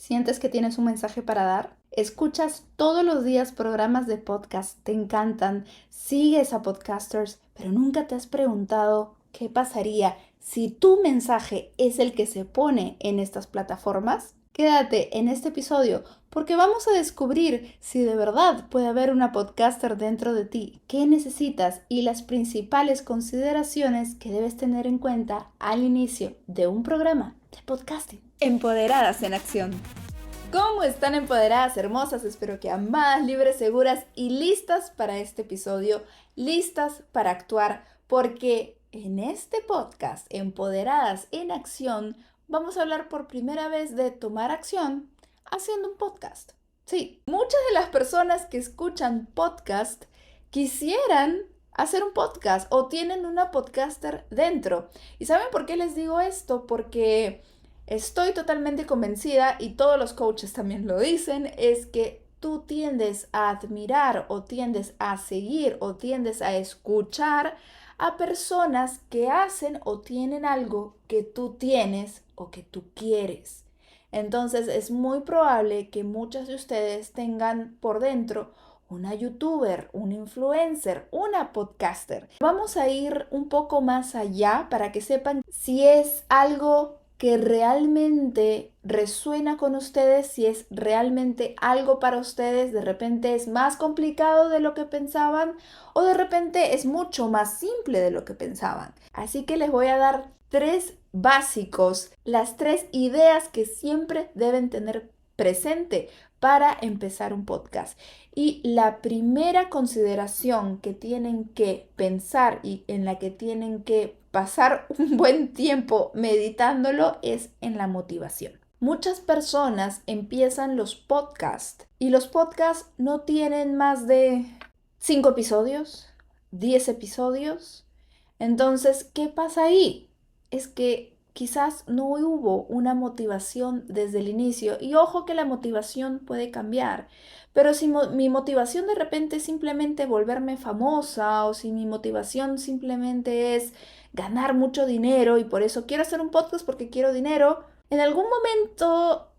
¿Sientes que tienes un mensaje para dar? ¿Escuchas todos los días programas de podcast? ¿Te encantan? ¿Sigues a podcasters? Pero nunca te has preguntado qué pasaría si tu mensaje es el que se pone en estas plataformas. Quédate en este episodio porque vamos a descubrir si de verdad puede haber una podcaster dentro de ti, qué necesitas y las principales consideraciones que debes tener en cuenta al inicio de un programa de podcasting. Empoderadas en acción. ¿Cómo están empoderadas, hermosas? Espero que amadas, libres, seguras y listas para este episodio, listas para actuar, porque en este podcast, Empoderadas en Acción, vamos a hablar por primera vez de tomar acción haciendo un podcast. Sí, muchas de las personas que escuchan podcast quisieran hacer un podcast o tienen una podcaster dentro. ¿Y saben por qué les digo esto? Porque estoy totalmente convencida, y todos los coaches también lo dicen, es que tú tiendes a admirar o tiendes a seguir o tiendes a escuchar a personas que hacen o tienen algo que tú tienes o que tú quieres. Entonces es muy probable que muchas de ustedes tengan por dentro una youtuber, un influencer, una podcaster. Vamos a ir un poco más allá para que sepan si es algo que realmente resuena con ustedes, si es realmente algo para ustedes. De repente es más complicado de lo que pensaban o de repente es mucho más simple de lo que pensaban. Así que les voy a dar 3 básicos, las 3 ideas que siempre deben tener presente para empezar un podcast. Y la primera consideración que tienen que pensar y en la que tienen que pasar un buen tiempo meditándolo es en la motivación. Muchas personas empiezan los podcasts y los podcasts no tienen más de 5 episodios, 10 episodios. Entonces, ¿qué pasa ahí? Es que quizás no hubo una motivación desde el inicio. Y ojo que la motivación puede cambiar. Pero si mi motivación de repente es simplemente volverme famosa, o si mi motivación simplemente es ganar mucho dinero y por eso quiero hacer un podcast porque quiero dinero, en algún momento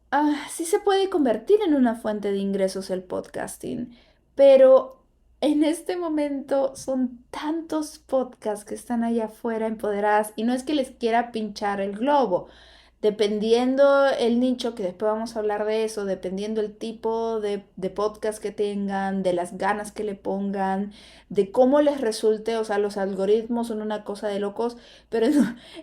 sí se puede convertir en una fuente de ingresos el podcasting. Pero en este momento son tantos podcasts que están allá afuera empoderadas, y no es que les quiera pinchar el globo. Dependiendo el nicho, que después vamos a hablar de eso, dependiendo el tipo de podcast que tengan, de las ganas que le pongan, de cómo les resulte, o sea, los algoritmos son una cosa de locos, pero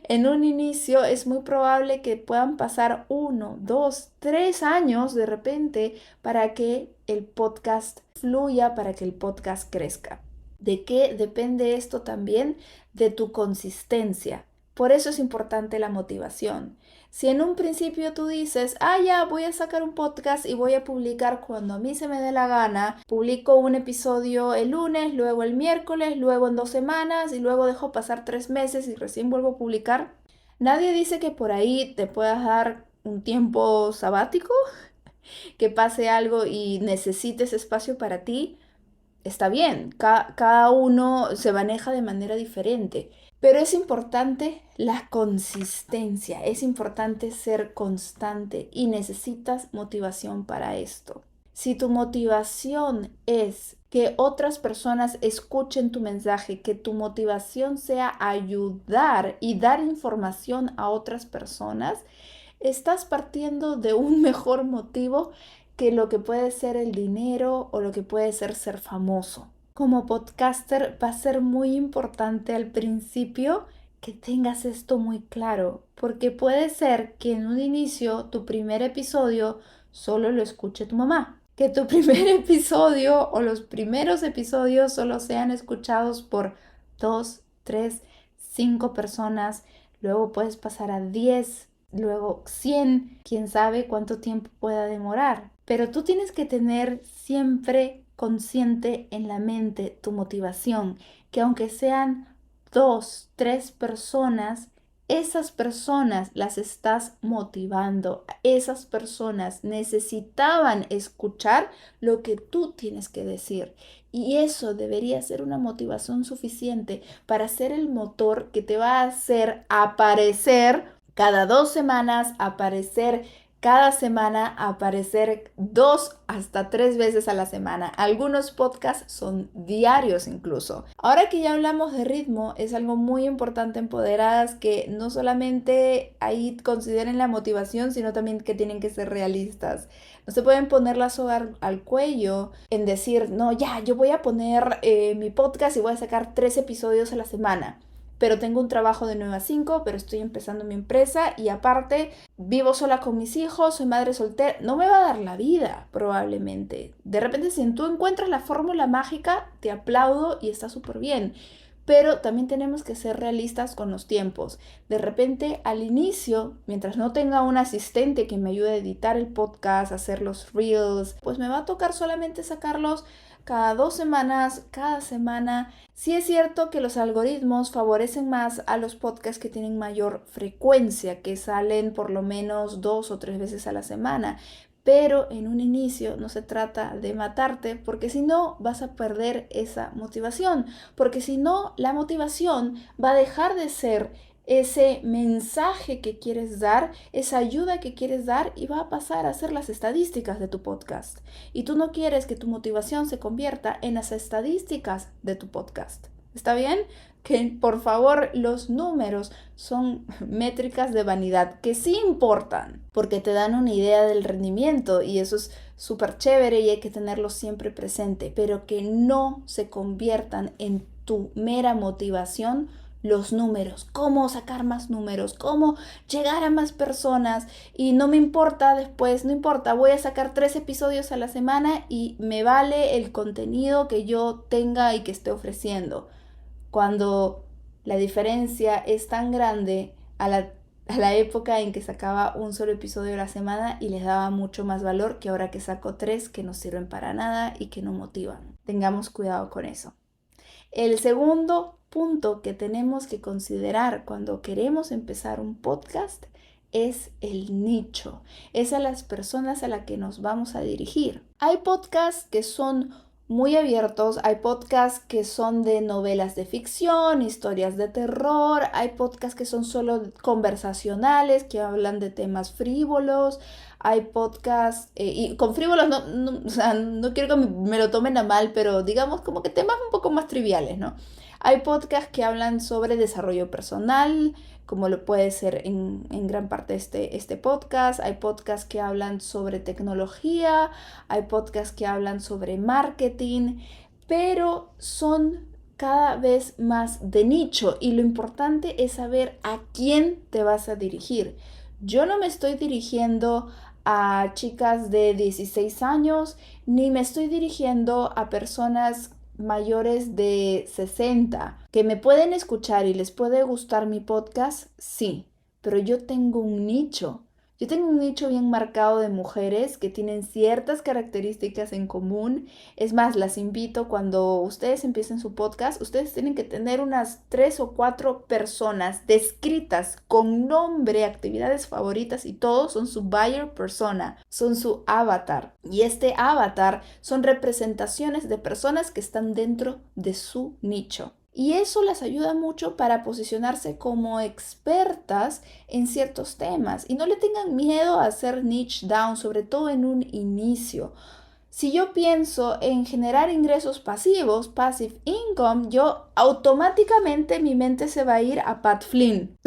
en un inicio es muy probable que puedan pasar 1, 2, 3 años de repente para que el podcast fluya, para que el podcast crezca. ¿De qué depende esto también? De tu consistencia. Por eso es importante la motivación. Si en un principio tú dices, ya voy a sacar un podcast y voy a publicar cuando a mí se me dé la gana, publico un episodio el lunes, luego el miércoles, luego en 2 semanas y luego dejo pasar 3 meses y recién vuelvo a publicar, nadie dice que por ahí te puedas dar un tiempo sabático, que pase algo y necesites espacio para ti. Está bien, cada uno se maneja de manera diferente, pero es importante la consistencia, es importante ser constante y necesitas motivación para esto. Si tu motivación es que otras personas escuchen tu mensaje, que tu motivación sea ayudar y dar información a otras personas, estás partiendo de un mejor motivo que lo que puede ser el dinero o lo que puede ser famoso. Como podcaster va a ser muy importante al principio que tengas esto muy claro, porque puede ser que en un inicio tu primer episodio solo lo escuche tu mamá, que tu primer episodio o los primeros episodios solo sean escuchados por 2, 3, 5 personas, luego puedes pasar a 10, luego 100, quién sabe cuánto tiempo pueda demorar. Pero tú tienes que tener siempre consciente en la mente tu motivación, que aunque sean 2, 3 personas, esas personas las estás motivando. Esas personas necesitaban escuchar lo que tú tienes que decir. Y eso debería ser una motivación suficiente para ser el motor que te va a hacer aparecer cada 2 semanas, aparecer cada semana, aparecer 2 hasta 3 veces a la semana. Algunos podcasts son diarios incluso. Ahora que ya hablamos de ritmo, es algo muy importante, empoderadas, que no solamente ahí consideren la motivación, sino también que tienen que ser realistas. No se pueden poner la soga al cuello en decir, no, ya, yo voy a poner mi podcast y voy a sacar 3 episodios a la semana. Pero tengo un trabajo de 9 a 5, pero estoy empezando mi empresa y aparte vivo sola con mis hijos, soy madre soltera. No me va a dar la vida, probablemente. De repente, si tú encuentras la fórmula mágica, te aplaudo y está súper bien. Pero también tenemos que ser realistas con los tiempos. De repente, al inicio, mientras no tenga un asistente que me ayude a editar el podcast, a hacer los reels, pues me va a tocar solamente sacarlos cada 2 semanas, cada semana. Sí es cierto que los algoritmos favorecen más a los podcasts que tienen mayor frecuencia, que salen por lo menos 2 o 3 veces a la semana. Pero en un inicio no se trata de matarte, porque si no vas a perder esa motivación, porque si no la motivación va a dejar de ser ese mensaje que quieres dar, esa ayuda que quieres dar, y va a pasar a ser las estadísticas de tu podcast. Y tú no quieres que tu motivación se convierta en las estadísticas de tu podcast. ¿Está bien? Que por favor, los números son métricas de vanidad que sí importan porque te dan una idea del rendimiento y eso es súper chévere y hay que tenerlo siempre presente, pero que no se conviertan en tu mera motivación los números, cómo sacar más números, cómo llegar a más personas. Y no me importa después, no importa, voy a sacar 3 episodios a la semana y me vale el contenido que yo tenga y que esté ofreciendo, cuando la diferencia es tan grande a la época en que sacaba un solo episodio a la semana y les daba mucho más valor que ahora que saco 3 que no sirven para nada y que no motivan. Tengamos cuidado con eso. El segundo punto que tenemos que considerar cuando queremos empezar un podcast es el nicho. Es a las personas a las que nos vamos a dirigir. Hay podcasts que son muy abiertos, hay podcasts que son de novelas de ficción, historias de terror, hay podcasts que son solo conversacionales, que hablan de temas frívolos, hay podcasts, y con frívolos o sea, no quiero que me lo tomen a mal, pero digamos como que temas un poco más triviales, ¿no? Hay podcasts que hablan sobre desarrollo personal, como lo puede ser en gran parte este podcast. Hay podcasts que hablan sobre tecnología, hay podcasts que hablan sobre marketing, pero son cada vez más de nicho y lo importante es saber a quién te vas a dirigir. Yo no me estoy dirigiendo a chicas de 16 años, ni me estoy dirigiendo a personas mayores de 60 que me pueden escuchar y les puede gustar mi podcast, sí, pero yo tengo un nicho. Yo tengo un nicho bien marcado de mujeres que tienen ciertas características en común. Es más, las invito cuando ustedes empiecen su podcast, ustedes tienen que tener unas 3 o 4 personas descritas con nombre, actividades favoritas y todo son su buyer persona, son su avatar. Y este avatar son representaciones de personas que están dentro de su nicho. Y eso les ayuda mucho para posicionarse como expertas en ciertos temas. Y no le tengan miedo a hacer niche down, sobre todo en un inicio. Si yo pienso en generar ingresos pasivos, passive income, yo automáticamente mi mente se va a ir a Pat Flynn.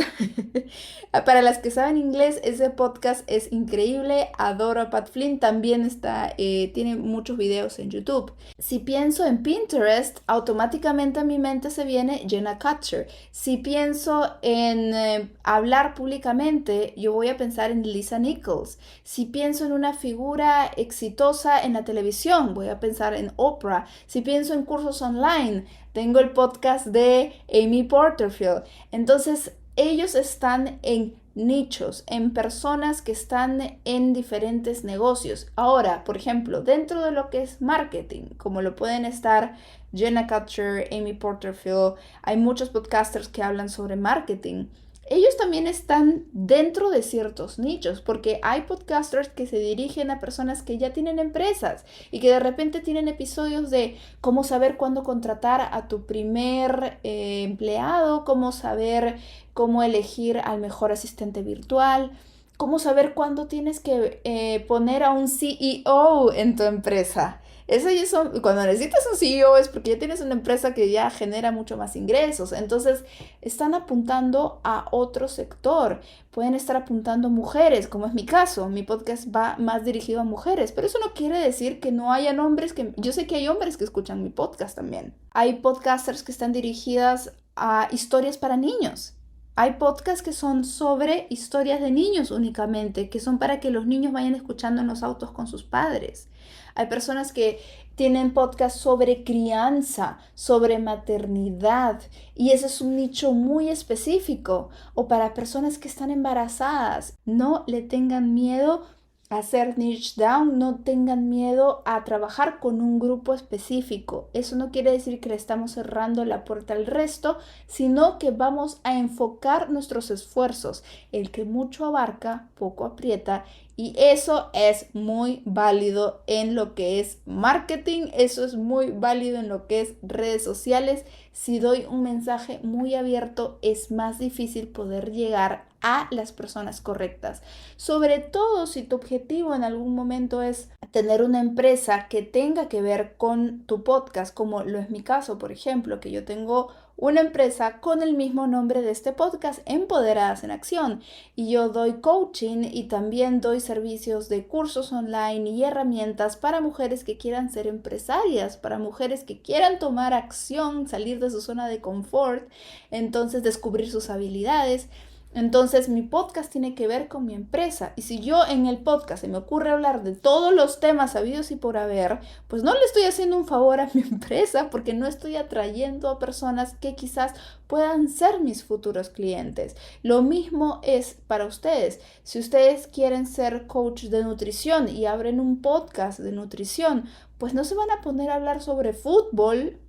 Para las que saben inglés, ese podcast es increíble, adoro a Pat Flynn, también tiene muchos videos en YouTube. Si pienso en Pinterest, automáticamente a mi mente se viene Jenna Kutcher. Si pienso en hablar públicamente, yo voy a pensar en Lisa Nichols. Si pienso en una figura exitosa en la televisión, voy a pensar en Oprah. Si pienso en cursos online, tengo el podcast de Amy Porterfield. Entonces, ellos están en nichos, en personas que están en diferentes negocios. Ahora, por ejemplo, dentro de lo que es marketing, como lo pueden estar Jenna Kutcher, Amy Porterfield, hay muchos podcasters que hablan sobre marketing. Ellos también están dentro de ciertos nichos, porque hay podcasters que se dirigen a personas que ya tienen empresas y que de repente tienen episodios de cómo saber cuándo contratar a tu primer empleado, cómo saber cómo elegir al mejor asistente virtual. ¿Cómo saber cuándo tienes que poner a un CEO en tu empresa? Eso ya son, cuando necesitas un CEO es porque ya tienes una empresa que ya genera mucho más ingresos. Entonces, están apuntando a otro sector. Pueden estar apuntando mujeres, como es mi caso. Mi podcast va más dirigido a mujeres, pero eso no quiere decir que no hayan hombres que... Yo sé que hay hombres que escuchan mi podcast también. Hay podcasters que están dirigidas a historias para niños. Hay podcasts que son sobre historias de niños únicamente, que son para que los niños vayan escuchando en los autos con sus padres. Hay personas que tienen podcasts sobre crianza, sobre maternidad, y ese es un nicho muy específico. O para personas que están embarazadas, no le tengan miedo a hacer niche down, no tengan miedo a trabajar con un grupo específico. Eso no quiere decir que le estamos cerrando la puerta al resto, sino que vamos a enfocar nuestros esfuerzos. El que mucho abarca, poco aprieta, y eso es muy válido en lo que es marketing, eso es muy válido en lo que es redes sociales. Si doy un mensaje muy abierto, es más difícil poder llegar a las personas correctas. Sobre todo si tu objetivo en algún momento es tener una empresa que tenga que ver con tu podcast, como lo es mi caso, por ejemplo, que yo tengo una empresa con el mismo nombre de este podcast, Empoderadas en Acción, y yo doy coaching y también doy servicios de cursos online y herramientas para mujeres que quieran ser empresarias, para mujeres que quieran tomar acción, salir de su zona de confort, entonces descubrir sus habilidades. Entonces mi podcast tiene que ver con mi empresa, y si yo en el podcast se me ocurre hablar de todos los temas habidos y por haber, pues no le estoy haciendo un favor a mi empresa, porque no estoy atrayendo a personas que quizás puedan ser mis futuros clientes. Lo mismo es para ustedes. Si ustedes quieren ser coach de nutrición y abren un podcast de nutrición, pues no se van a poner a hablar sobre fútbol,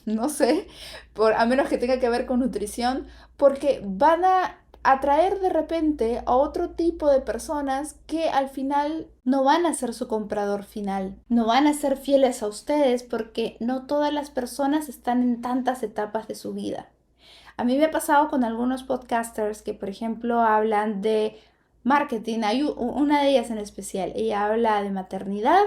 no sé, a menos que tenga que ver con nutrición, porque van a atraer de repente a otro tipo de personas que al final no van a ser su comprador final, no van a ser fieles a ustedes, porque no todas las personas están en tantas etapas de su vida. A mí me ha pasado con algunos podcasters que, por ejemplo, hablan de marketing. Hay una de ellas en especial. Ella habla de maternidad,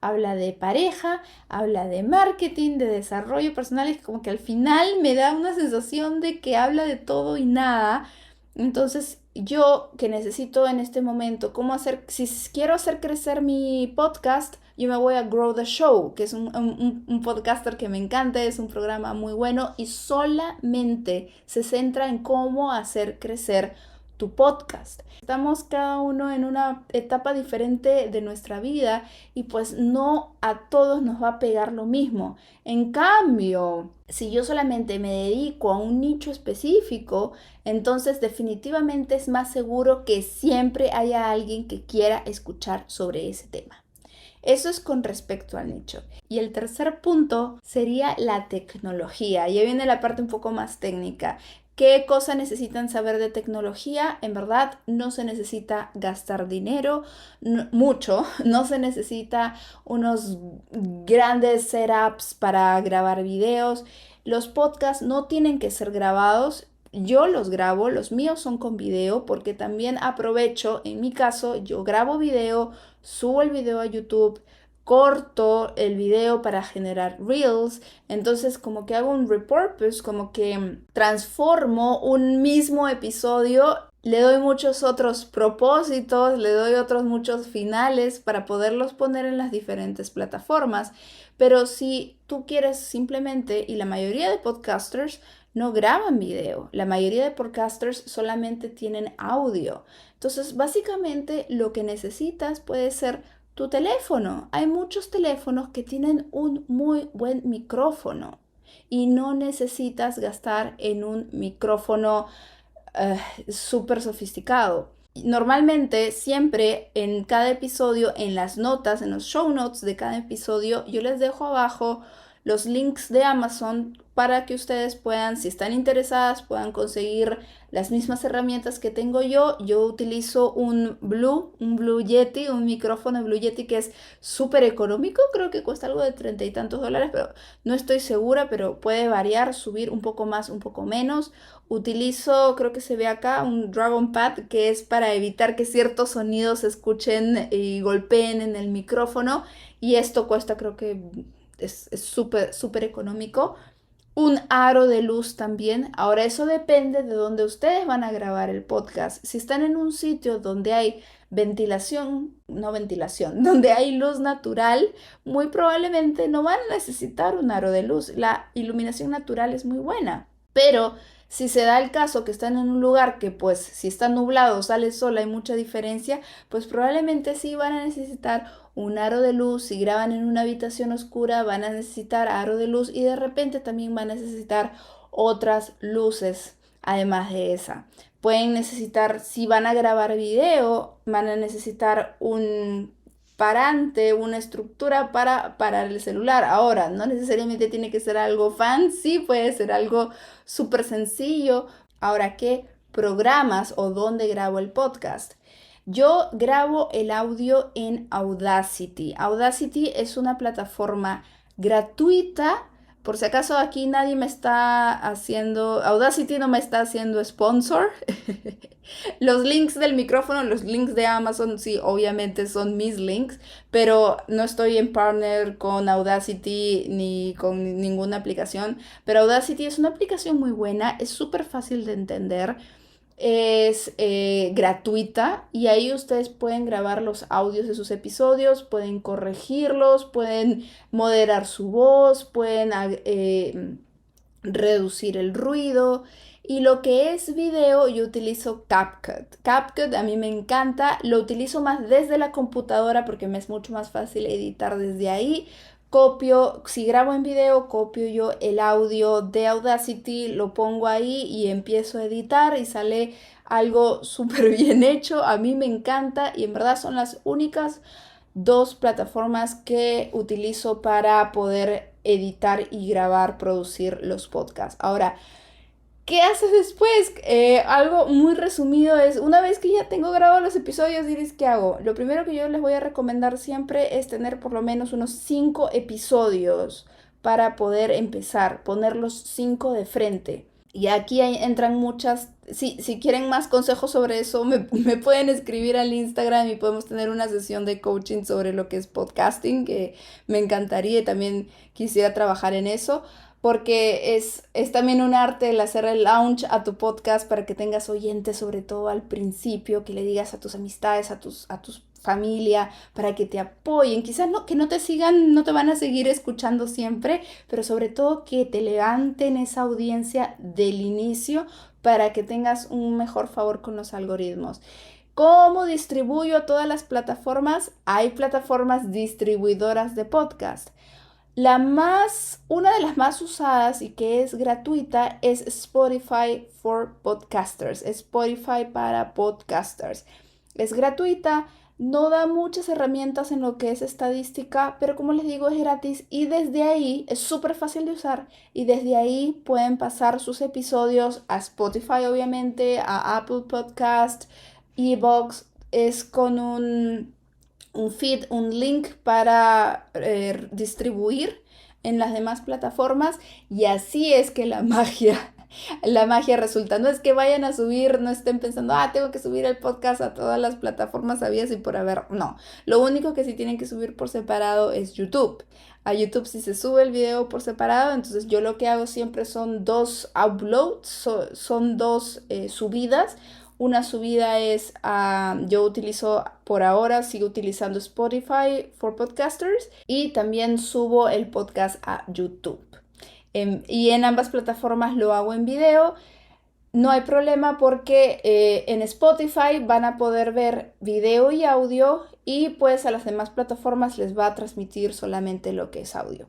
habla de pareja, habla de marketing, de desarrollo personal. Y como que al final me da una sensación de que habla de todo y nada. Entonces, yo que necesito en este momento, cómo hacer, si quiero hacer crecer mi podcast, yo me voy a Grow the Show, que es un podcaster que me encanta, es un programa muy bueno y solamente se centra en cómo hacer crecer tu podcast. Estamos cada uno en una etapa diferente de nuestra vida y pues no a todos nos va a pegar lo mismo. En cambio, si yo solamente me dedico a un nicho específico, entonces definitivamente es más seguro que siempre haya alguien que quiera escuchar sobre ese tema. Eso es con respecto al nicho. Y el tercer punto sería la tecnología. Ya viene la parte un poco más técnica. ¿Qué cosas necesitan saber de tecnología? En verdad, no se necesita gastar dinero mucho, no se necesita unos grandes setups para grabar videos. Los podcasts no tienen que ser grabados. Yo los grabo, los míos son con video, porque también aprovecho, en mi caso, yo grabo video, subo el video a YouTube, corto el video para generar reels, entonces como que hago un repurpose, como que transformo un mismo episodio, le doy muchos otros propósitos, le doy otros muchos finales para poderlos poner en las diferentes plataformas. Pero si tú quieres simplemente, y la mayoría de podcasters no graban video, la mayoría de podcasters solamente tienen audio. Entonces, básicamente lo que necesitas puede ser tu teléfono. Hay muchos teléfonos que tienen un muy buen micrófono y no necesitas gastar en un micrófono súper sofisticado. Normalmente, siempre en cada episodio, en las notas, en los show notes de cada episodio, yo les dejo abajo los links de Amazon para que ustedes puedan, si están interesadas, puedan conseguir las mismas herramientas que tengo yo. Yo utilizo un Blue Yeti, un micrófono Blue Yeti que es súper económico, creo que cuesta algo de 30 y tantos dólares, pero no estoy segura, pero puede variar, subir un poco más, un poco menos. Utilizo, creo que se ve acá, un Dragon Pad que es para evitar que ciertos sonidos se escuchen y golpeen en el micrófono, y esto cuesta, creo que es súper, súper económico. Un aro de luz también. Ahora eso depende de dónde ustedes van a grabar el podcast. Si están en un sitio donde hay ventilación, no ventilación, donde hay luz natural, muy probablemente no van a necesitar un aro de luz. La iluminación natural es muy buena. Pero si se da el caso que están en un lugar que pues si está nublado, sale sol, hay mucha diferencia, pues probablemente sí van a necesitar un aro de luz. Si graban en una habitación oscura, van a necesitar aro de luz, y de repente también van a necesitar otras luces además de esa. Pueden necesitar, si van a grabar video, van a necesitar un parante, una estructura para el celular. Ahora, no necesariamente tiene que ser algo fancy, puede ser algo súper sencillo. Ahora, ¿qué programas o dónde grabo el podcast? Yo grabo el audio en Audacity. Audacity es una plataforma gratuita. Por si acaso aquí nadie me está haciendo, Audacity no me está haciendo sponsor. Los links del micrófono, los links de Amazon, sí, obviamente son mis links, pero no estoy en partner con Audacity ni con ninguna aplicación. Pero Audacity es una aplicación muy buena, es súper fácil de entender. Es gratuita, y ahí ustedes pueden grabar los audios de sus episodios, pueden corregirlos, pueden moderar su voz, pueden reducir el ruido. Y lo que es video, yo utilizo CapCut. CapCut a mí me encanta, lo utilizo más desde la computadora porque me es mucho más fácil editar desde ahí. Copio, si grabo en video, copio yo el audio de Audacity, lo pongo ahí y empiezo a editar y sale algo súper bien hecho. A mí me encanta, y en verdad son las únicas dos plataformas que utilizo para poder editar y grabar, producir los podcasts. Ahora, ¿qué haces después? Algo muy resumido es, una vez que ya tengo grabados los episodios, diréis, ¿qué hago? Lo primero que yo les voy a recomendar siempre es tener por lo menos unos 5 episodios para poder empezar, poner los 5 de frente. Y aquí entran muchas, si quieren más consejos sobre eso, me pueden escribir al Instagram y podemos tener una sesión de coaching sobre lo que es podcasting, que me encantaría, y también quisiera trabajar en eso. Porque es también un arte el hacer el launch a tu podcast para que tengas oyentes, sobre todo al principio, que le digas a tus amistades, a tus familia, para que te apoyen. Quizás no, que no te sigan, no te van a seguir escuchando siempre, pero sobre todo que te levanten esa audiencia del inicio para que tengas un mejor favor con los algoritmos. ¿Cómo distribuyo a todas las plataformas? Hay plataformas distribuidoras de podcast. Una de las más usadas y que es gratuita es Spotify for Podcasters, Spotify para podcasters. Es gratuita, no da muchas herramientas en lo que es estadística, pero como les digo, es gratis, y desde ahí es súper fácil de usar, y desde ahí pueden pasar sus episodios a Spotify, obviamente, a Apple Podcast, eVoox. Es con un feed, un link para distribuir en las demás plataformas, y así es que la magia resulta. No es que vayan a subir, no estén pensando, tengo que subir el podcast a todas las plataformas habidas y por haber. No, lo único que sí tienen que subir por separado es YouTube. A YouTube sí se sube el video por separado, entonces yo lo que hago siempre son 2 uploads, son 2 subidas. Una subida es, yo utilizo por ahora, sigo utilizando Spotify for Podcasters, y también subo el podcast a YouTube. Y en ambas plataformas lo hago en video. No hay problema porque en Spotify van a poder ver video y audio, y pues a las demás plataformas les va a transmitir solamente lo que es audio.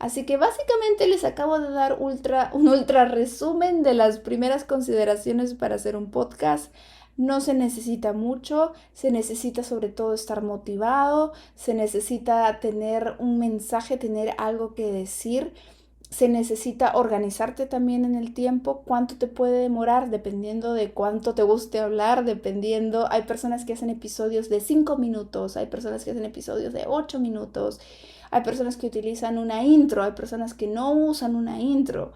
Así que básicamente les acabo de dar un ultra resumen de las primeras consideraciones para hacer un podcast. no se necesita mucho, se necesita sobre todo estar motivado, se necesita tener un mensaje, tener algo que decir. Se necesita organizarte también en el tiempo, cuánto te puede demorar dependiendo de cuánto te guste hablar, dependiendo, hay personas que hacen episodios de 5 minutos, hay personas que hacen episodios de 8 minutos, hay personas que utilizan una intro, hay personas que no usan una intro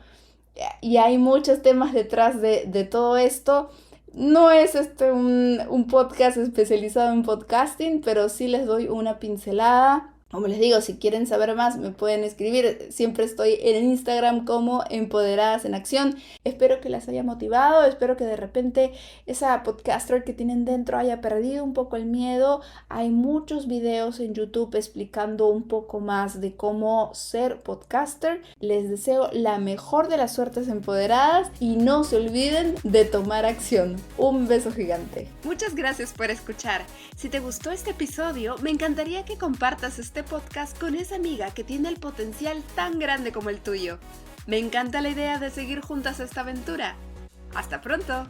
y hay muchos temas detrás de todo esto. No es un podcast especializado en podcasting, pero sí les doy una pincelada. Como les digo, si quieren saber más, me pueden escribir. Siempre estoy en Instagram como Empoderadas en Acción. Espero que las haya motivado. Espero que de repente esa podcaster que tienen dentro haya perdido un poco el miedo. Hay muchos videos en YouTube explicando un poco más de cómo ser podcaster. Les deseo la mejor de las suertes empoderadas y no se olviden de tomar acción. Un beso gigante. Muchas gracias por escuchar. Si te gustó este episodio, me encantaría que compartas este podcast con esa amiga que tiene el potencial tan grande como el tuyo. Me encanta la idea de seguir juntas esta aventura. ¡Hasta pronto!